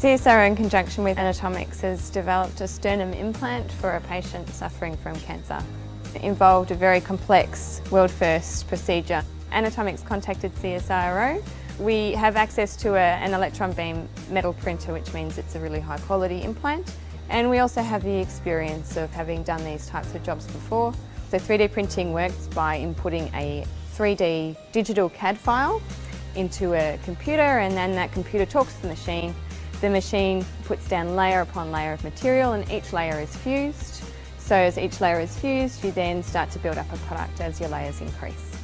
CSIRO, in conjunction with Anatomics, has developed a sternum implant for a patient suffering from cancer. It involved a very complex, world-first procedure. Anatomics contacted CSIRO. We have access to an electron beam metal printer, which means it's a really high-quality implant. And we also have the experience of having done these types of jobs before. So 3D printing works by inputting a 3D digital CAD file into a computer, and then that computer talks to the machine. The machine puts down layer upon layer of material, and each layer is fused. So as each layer is fused, you then start to build up a product as your layers increase.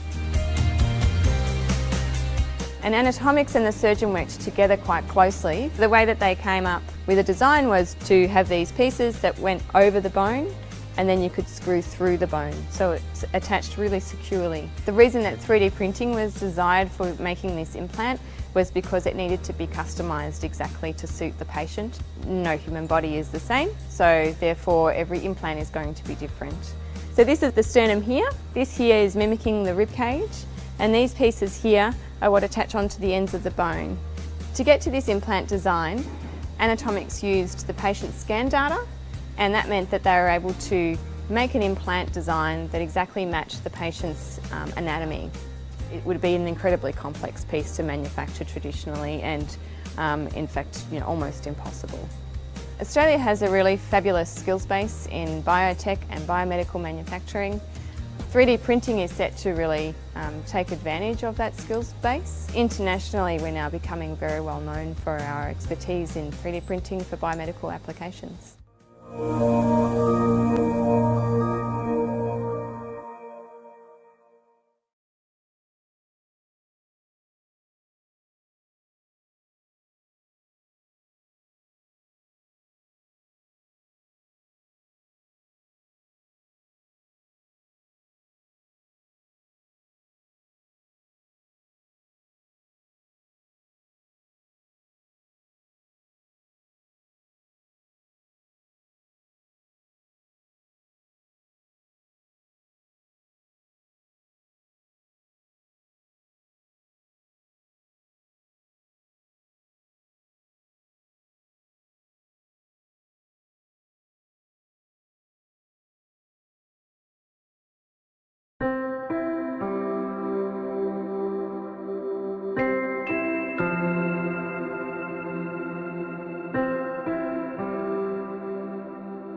And Anatomics and the surgeon worked together quite closely. The way that they came up with a design was to have these pieces that went over the bone, and then you could screw through the bone, so it's attached really securely. The reason that 3D printing was desired for making this implant was because it needed to be customised exactly to suit the patient. No human body is the same, so therefore every implant is going to be different. So this is the sternum here. This here is mimicking the rib cage, and these pieces here are what attach onto the ends of the bone. To get to this implant design, Anatomics used the patient's scan data, and that meant that they were able to make an implant design that exactly matched the patient's anatomy. It would be an incredibly complex piece to manufacture traditionally, and in fact, almost impossible. Australia has a really fabulous skills base in biotech and biomedical manufacturing. 3D printing is set to really take advantage of that skills base. Internationally, we're now becoming very well known for our expertise in 3D printing for biomedical applications.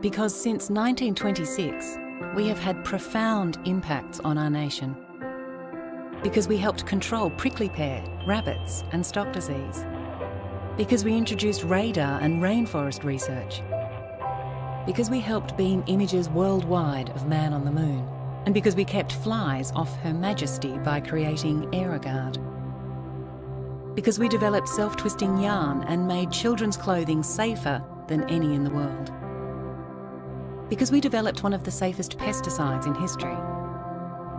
Because since 1926, we have had profound impacts on our nation. Because we helped control prickly pear, rabbits and stock disease. Because we introduced radar and rainforest research. Because we helped beam images worldwide of man on the moon. And because we kept flies off Her Majesty by creating Aerogard. Because we developed self-twisting yarn and made children's clothing safer than any in the world. Because we developed one of the safest pesticides in history.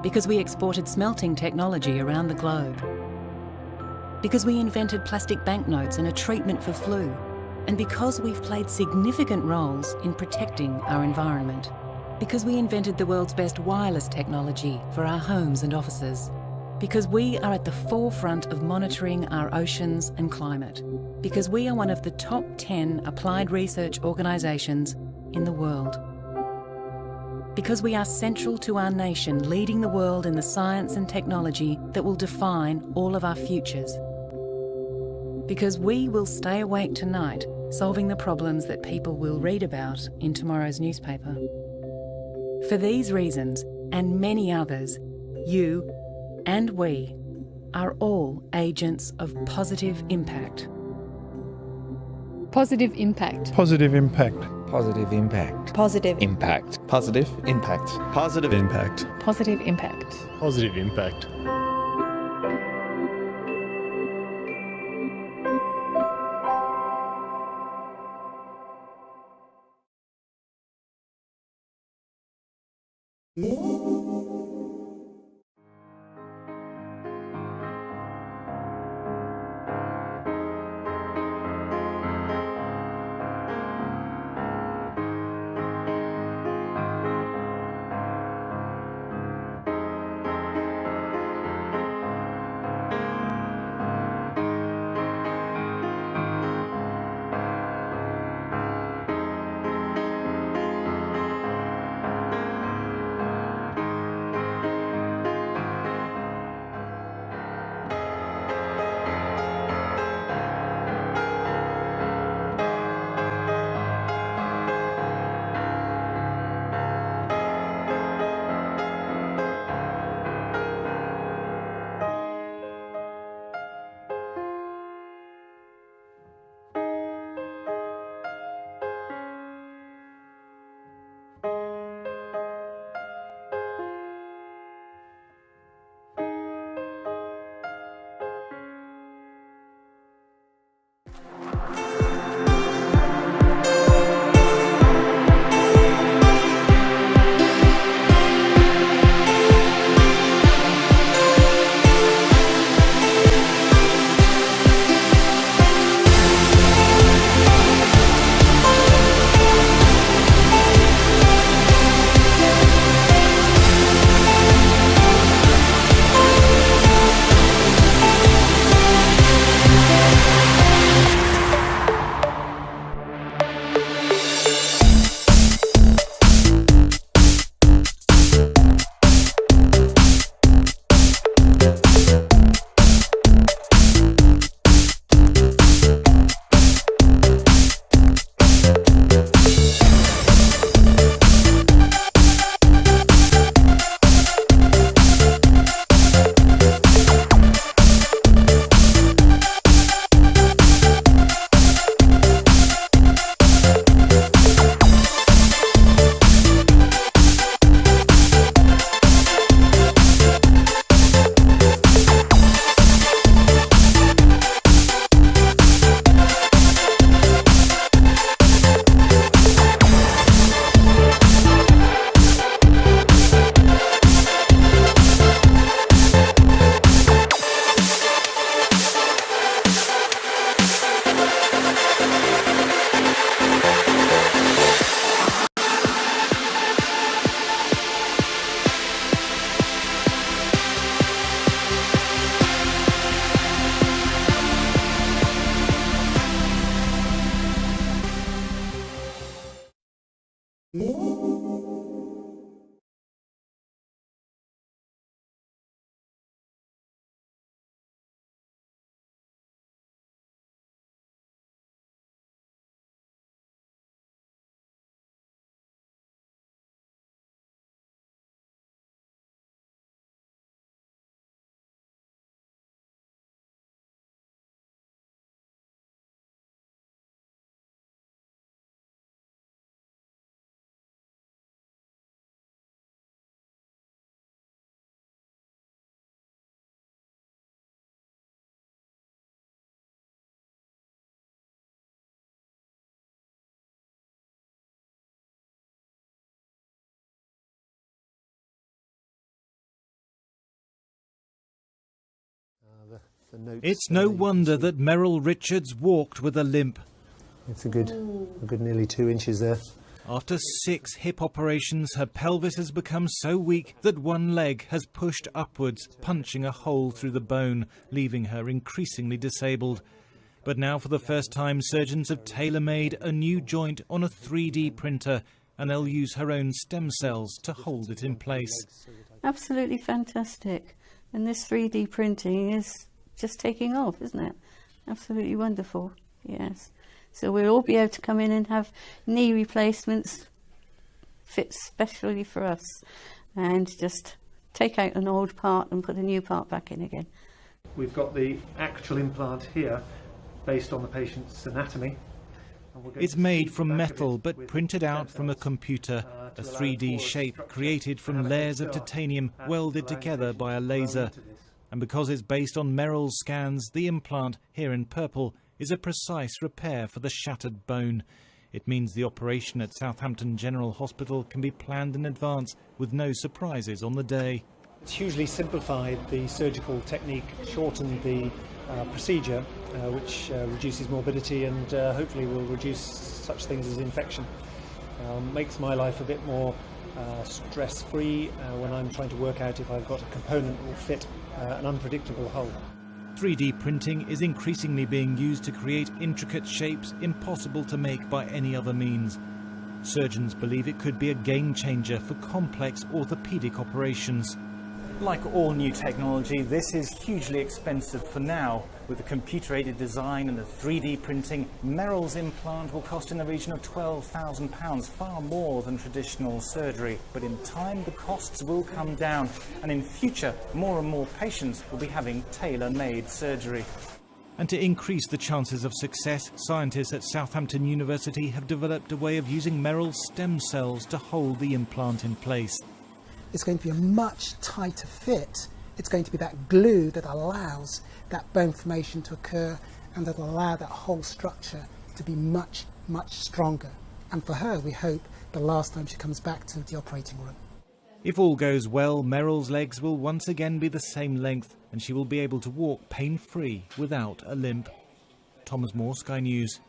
Because we exported smelting technology around the globe. Because we invented plastic banknotes and a treatment for flu. And because we've played significant roles in protecting our environment. Because we invented the world's best wireless technology for our homes and offices. Because we are at the forefront of monitoring our oceans and climate. Because we are one of the top 10 applied research organisations in the world. Because we are central to our nation leading the world in the science and technology that will define all of our futures. Because we will stay awake tonight solving the problems that people will read about in tomorrow's newspaper. For these reasons, and many others, you and we are all agents of positive impact. Positive impact. Positive impact. Positive impact. Positive Impact. Positive impact. Positive impact. Positive impact. Positive impact. It's no wonder that Merrill Richards walked with a limp. It's a good nearly 2 inches there. After 6 hip operations, her pelvis has become so weak that one leg has pushed upwards, punching a hole through the bone, leaving her increasingly disabled. But now, for the first time, surgeons have tailor-made a new joint on a 3D printer, and they'll use her own stem cells to hold it in place. Absolutely fantastic. And this 3D printing is just taking off, isn't it? Absolutely wonderful, yes. So we'll all be able to come in and have knee replacements fit specially for us, and just take out an old part and put a new part back in again. We've got the actual implant here based on the patient's anatomy. It's made from metal but printed out from a computer, a 3D shape created from layers of titanium welded together by a laser. And because it's based on Merrill's scans, the implant, here in purple, is a precise repair for the shattered bone. It means the operation at Southampton General Hospital can be planned in advance with no surprises on the day. It's hugely simplified the surgical technique, shortened the procedure, which reduces morbidity and hopefully will reduce such things as infection. Makes my life a bit more stress-free when I'm trying to work out if I've got a component that will fit an unpredictable hole. 3D printing is increasingly being used to create intricate shapes impossible to make by any other means. Surgeons believe it could be a game changer for complex orthopedic operations. Like all new technology, this is hugely expensive for now. With the computer-aided design and the 3D printing, Merrill's implant will cost in the region of £12,000, far more than traditional surgery. But in time, the costs will come down, and in future, more and more patients will be having tailor-made surgery. And to increase the chances of success, scientists at Southampton University have developed a way of using Merrill's stem cells to hold the implant in place. It's going to be a much tighter fit. It's going to be that glue that allows that bone formation to occur and that will allow that whole structure to be much, much stronger. And for her, we hope the last time she comes back to the operating room. If all goes well, Merrill's legs will once again be the same length and she will be able to walk pain-free without a limp. Thomas Moore, Sky News.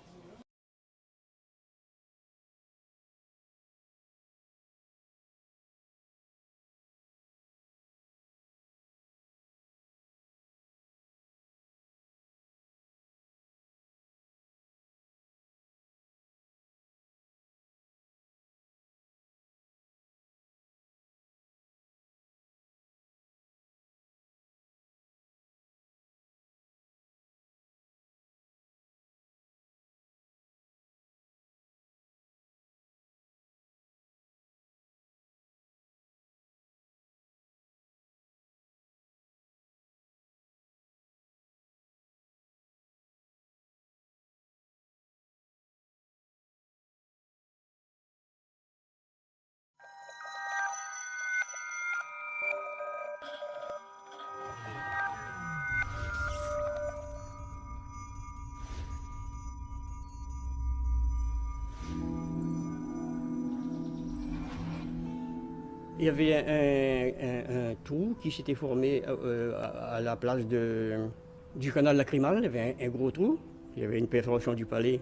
Il y avait un trou qui s'était formé à la place du canal lacrymal. Il y avait un gros trou. Il y avait une perforation du palais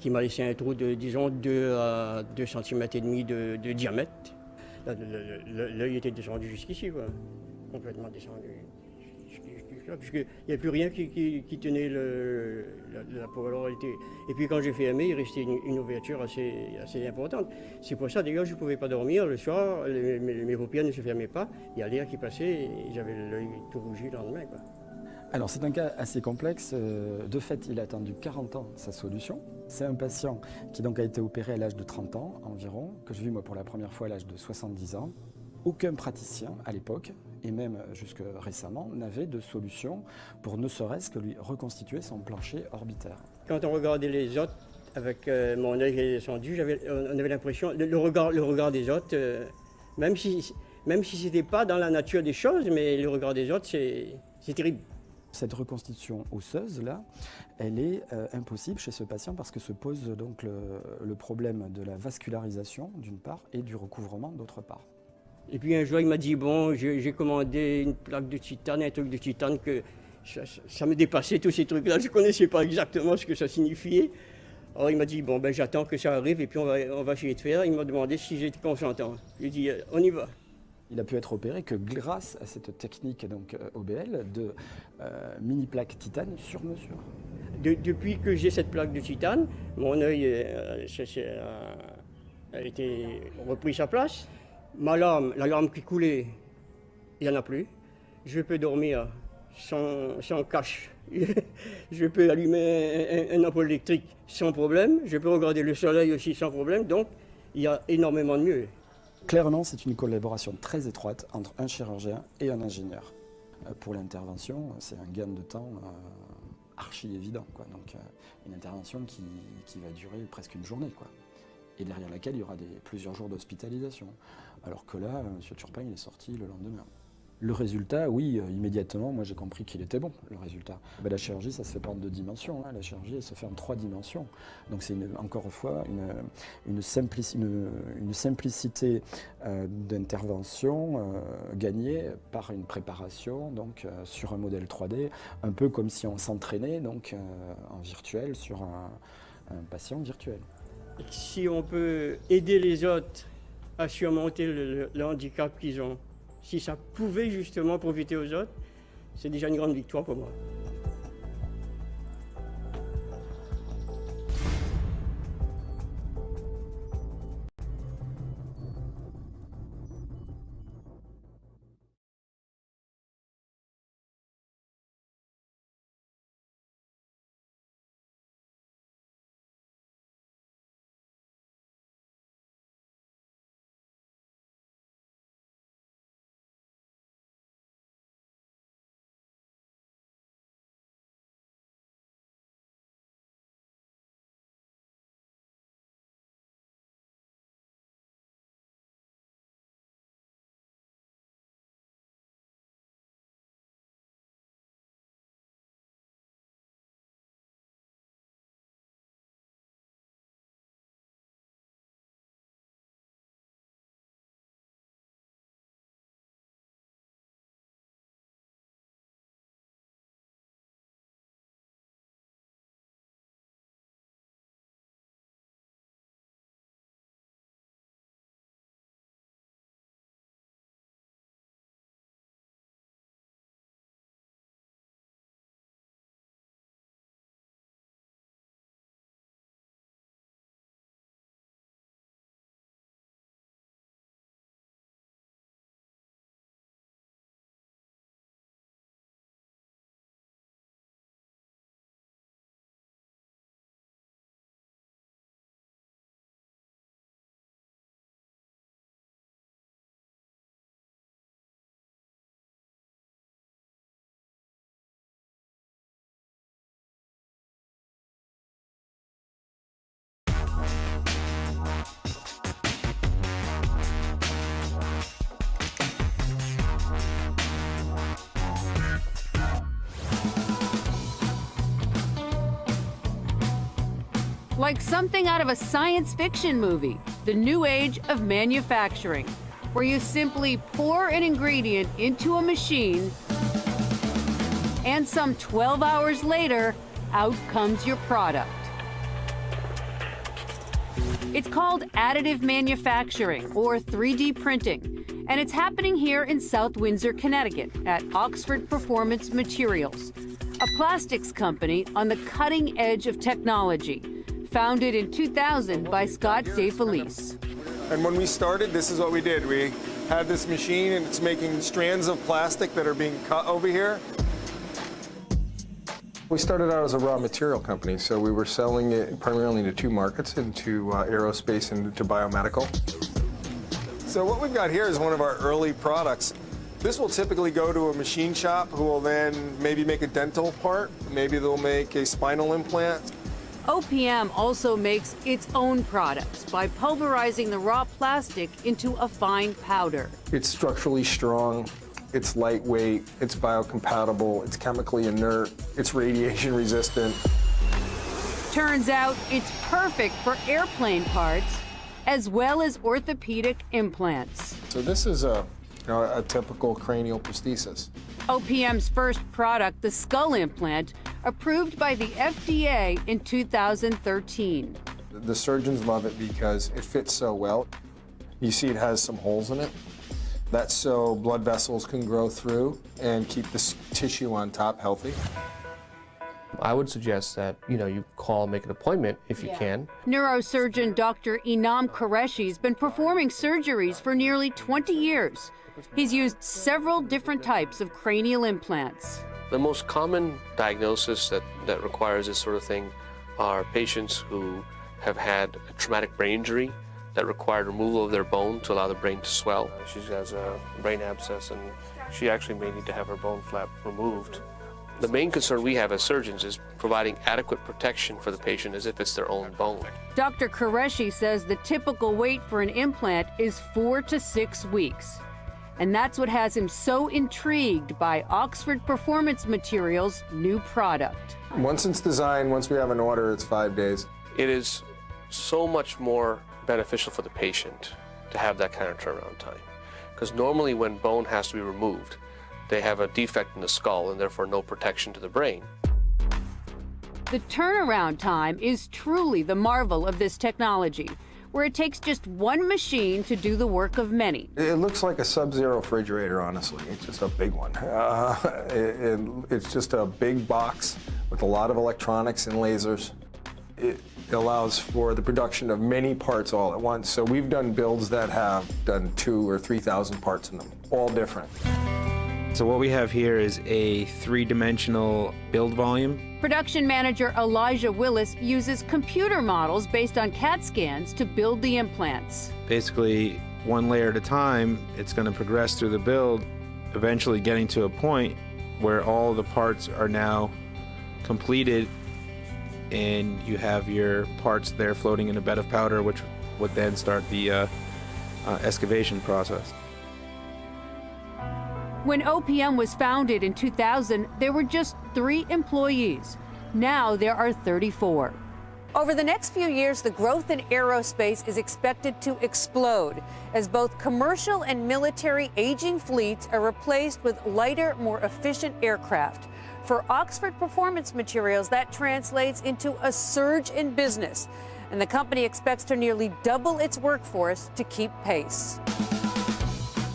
qui m'a laissé un trou de, disons, 2 à 2 cm et demi de diamètre. L'œil était descendu jusqu'ici, quoi. Complètement descendu. puisqu'il n'y a plus rien qui tenait la peau. Alors, et puis quand j'ai fermé, il restait une ouverture assez importante. C'est pour ça, d'ailleurs, je ne pouvais pas dormir le soir, mes paupières ne se fermaient pas, il y a l'air qui passait et j'avais l'œil tout rougi le lendemain, quoi. Alors c'est un cas assez complexe. De fait, il a attendu 40 ans sa solution. C'est un patient qui donc a été opéré à l'âge de 30 ans environ, que j'ai vu moi pour la première fois à l'âge de 70 ans. Aucun praticien à l'époque, et même jusque récemment, n'avait de solution pour ne serait-ce que lui reconstituer son plancher orbitaire. Quand on regardait les autres, avec mon œil descendu, on avait l'impression, le regard des autres, même si ce n'était pas dans la nature des choses, mais le regard des autres, c'est terrible. Cette reconstitution osseuse-là, elle est impossible chez ce patient parce que se pose donc le problème de la vascularisation d'une part et du recouvrement d'autre part. Et puis un jour, il m'a dit, bon, j'ai commandé une plaque de titane, un truc de titane que ça me dépassait, tous ces trucs-là. Je ne connaissais pas exactement ce que ça signifiait. Alors il m'a dit, bon, ben j'attends que ça arrive et puis on va essayer de faire. Il m'a demandé si j'étais consentant. J'ai dit, on y va. Il a pu être opéré que grâce à cette technique donc, OBL de mini-plaque titane sur mesure. Depuis que j'ai cette plaque de titane, mon œil a été repris sa place. Ma larme, la larme qui coulait, il n'y en a plus. Je peux dormir sans cache. Je peux allumer un ampoule électrique sans problème. Je peux regarder le soleil aussi sans problème. Donc, il y a énormément de mieux. Clairement, c'est une collaboration très étroite entre un chirurgien et un ingénieur. Pour l'intervention, c'est un gain de temps archi évident, quoi. Donc, une intervention qui va durer presque une journée, quoi. Et derrière laquelle il y aura plusieurs jours d'hospitalisation. Alors que là, M. Turpin, il est sorti le lendemain. Le résultat, oui, immédiatement, moi j'ai compris qu'il était bon, le résultat. Ben, la chirurgie, ça se fait pas en 2 dimensions, hein. La chirurgie, elle se fait en 3 dimensions. Donc c'est encore une fois une simplicité d'intervention gagnée par une préparation donc, sur un modèle 3D, un peu comme si on s'entraînait donc, en virtuel sur un patient virtuel. Si on peut aider les autres à surmonter le handicap qu'ils ont, si ça pouvait justement profiter aux autres, c'est déjà une grande victoire pour moi. Like something out of a science fiction movie, the new age of manufacturing, where you simply pour an ingredient into a machine and some 12 hours later, out comes your product. It's called additive manufacturing or 3D printing, And it's happening here in South Windsor, Connecticut, at Oxford Performance Materials, a plastics company on the cutting edge of technology, founded in 2000 by Scott DeFelice. And when we started, this is what we did. We had this machine, and it's making strands of plastic that are being cut over here. We started out as a raw material company, so we were selling it primarily into two markets, into aerospace and into biomedical. So what we've got here is one of our early products. This will typically go to a machine shop who will then maybe make a dental part, maybe they'll make a spinal implant. OPM also makes its own products by pulverizing the raw plastic into a fine powder. It's structurally strong, it's lightweight, it's biocompatible, it's chemically inert, it's radiation resistant. Turns out it's perfect for airplane parts as well as orthopedic implants. So this is a typical cranial prosthesis. OPM's first product, the skull implant, approved by the FDA in 2013. The surgeons love it because it fits so well. You see it has some holes in it. That's so blood vessels can grow through and keep the tissue on top healthy. I would suggest that, you call, make an appointment if you can. Neurosurgeon Dr. Inam Qureshi's been performing surgeries for nearly 20 years. He's used several different types of cranial implants. The most common diagnosis that requires this sort of thing are patients who have had a traumatic brain injury that required removal of their bone to allow the brain to swell. She has a brain abscess, and she actually may need to have her bone flap removed. The main concern we have as surgeons is providing adequate protection for the patient as if it's their own bone. Dr. Qureshi says the typical wait for an implant is 4 to 6 weeks. And that's what has him so intrigued by Oxford Performance Materials' new product. Once it's designed, once we have an order, it's 5 days. It is so much more beneficial for the patient to have that kind of turnaround time. Because normally when bone has to be removed, they have a defect in the skull and therefore no protection to the brain. The turnaround time is truly the marvel of this technology, where it takes just one machine to do the work of many. It looks like a Sub-Zero refrigerator, honestly. It's just a big one. It's just a big box with a lot of electronics and lasers. It allows for the production of many parts all at once. So we've done builds that have done 2,000 or 3,000 parts in them, all different. So what we have here is a three-dimensional build volume. Production manager Elijah Willis uses computer models based on CAT scans to build the implants. Basically, one layer at a time, it's going to progress through the build, eventually getting to a point where all the parts are now completed and you have your parts there floating in a bed of powder, which would then start the excavation process. When OPM was founded in 2000, there were just 3 employees. Now there are 34. Over the next few years, the growth in aerospace is expected to explode as both commercial and military aging fleets are replaced with lighter, more efficient aircraft. For Oxford Performance Materials, that translates into a surge in business, and the company expects to nearly double its workforce to keep pace.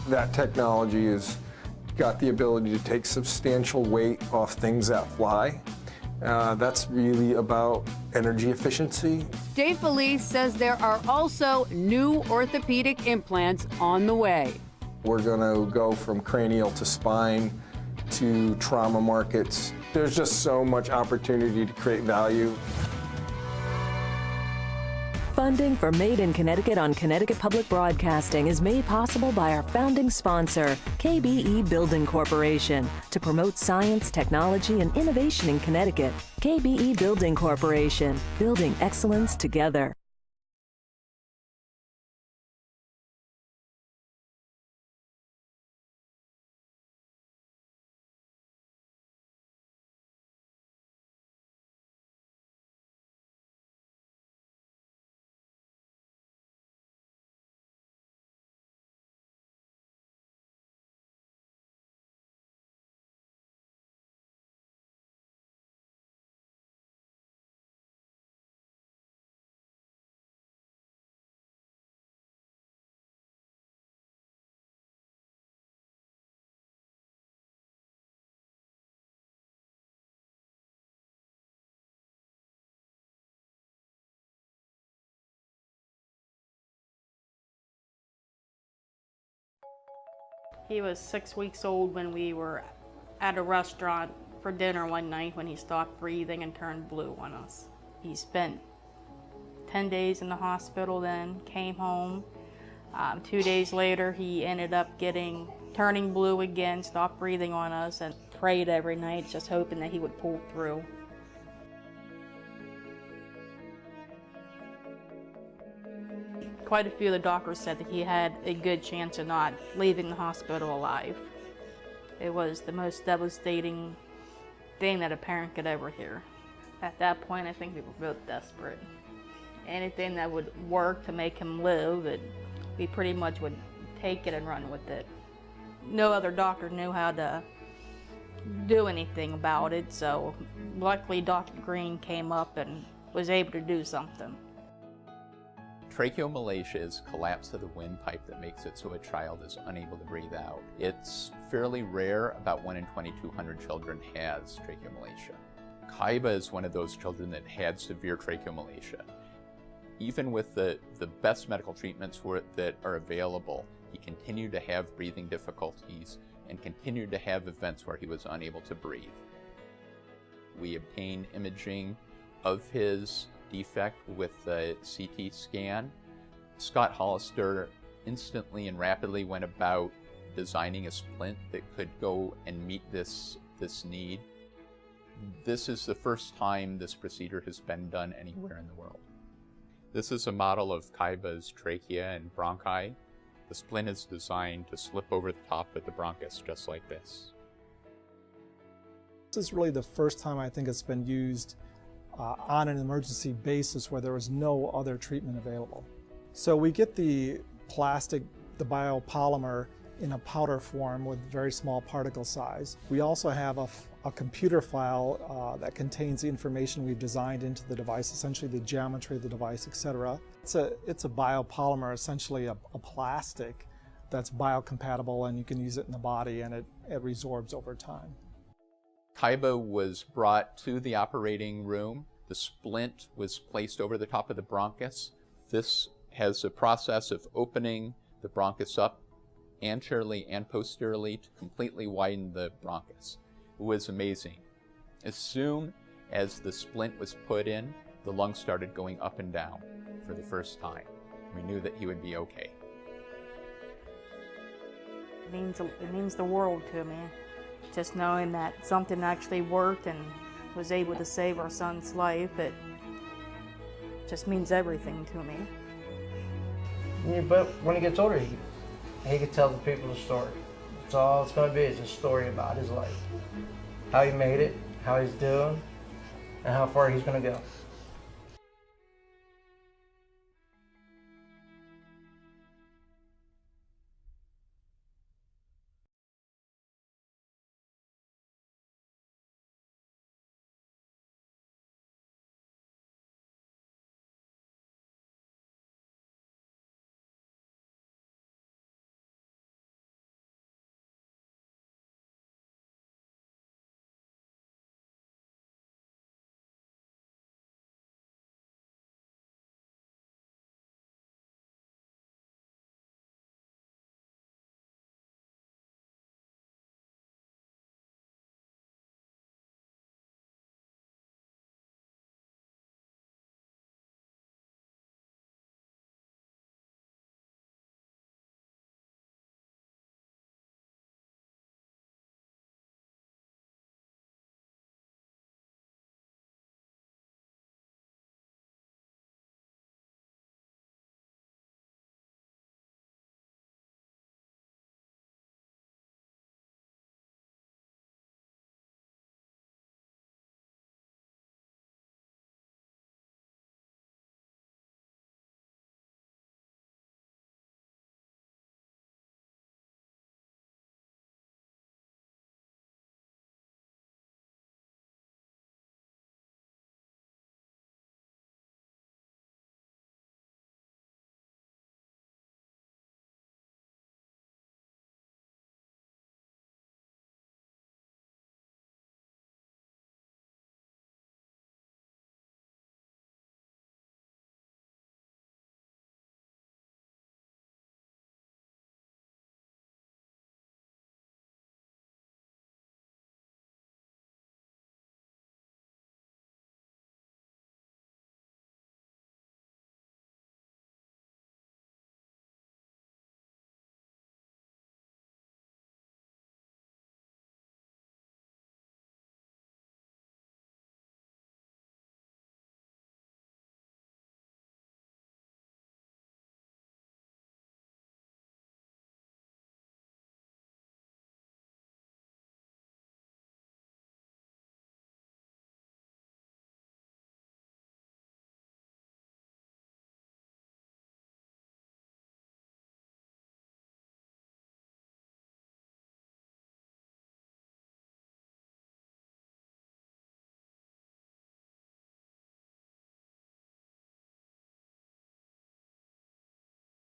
That technology has got the ability to take substantial weight off things that fly. That's really about energy efficiency. DeFelice says there are also new orthopedic implants on the way. We're going to go from cranial to spine to trauma markets. There's just so much opportunity to create value. Funding for Made in Connecticut on Connecticut Public Broadcasting is made possible by our founding sponsor, KBE Building Corporation, to promote science, technology, and innovation in Connecticut. KBE Building Corporation, building excellence together. He was 6 weeks old when we were at a restaurant for dinner one night when he stopped breathing and turned blue on us. He spent 10 days in the hospital, then came home. 2 days later, he ended up turning blue again, stopped breathing on us, and prayed every night, just hoping that he would pull through. Quite a few of the doctors said that he had a good chance of not leaving the hospital alive. It was the most devastating thing that a parent could ever hear. At that point, I think we were both desperate. Anything that would work to make him live, we pretty much would take it and run with it. No other doctor knew how to do anything about it, so luckily Dr. Green came up and was able to do something. Tracheomalacia is collapse of the windpipe that makes it so a child is unable to breathe out. It's fairly rare, about 1 in 2,200 children has tracheomalacia. Kaiba is one of those children that had severe tracheomalacia. Even with the best medical treatments for it that are available, he continued to have breathing difficulties and continued to have events where he was unable to breathe. We obtained imaging of his defect with the CT scan. Scott Hollister instantly and rapidly went about designing a splint that could go and meet this need. This is the first time this procedure has been done anywhere in the world. This is a model of Kaiba's trachea and bronchi. The splint is designed to slip over the top of the bronchus just like this. This is really the first time I think it's been used on an emergency basis where there was no other treatment available. So we get the plastic, the biopolymer, in a powder form with very small particle size. We also have a computer file that contains the information we've designed into the device, essentially the geometry of the device, etc. It's a biopolymer, essentially a plastic that's biocompatible, and you can use it in the body, and it resorbs over time. Kaiba was brought to the operating room. The splint was placed over the top of the bronchus. This has a process of opening the bronchus up anteriorly and posteriorly to completely widen the bronchus. It was amazing. As soon as the splint was put in, the lungs started going up and down for the first time. We knew that he would be okay. It means the world to me. Just knowing that something actually worked and was able to save our son's life, it just means everything to me. But when he gets older, he can tell the people the story. That's all it's going to be, is a story about his life. How he made it, how he's doing, and how far he's going to go.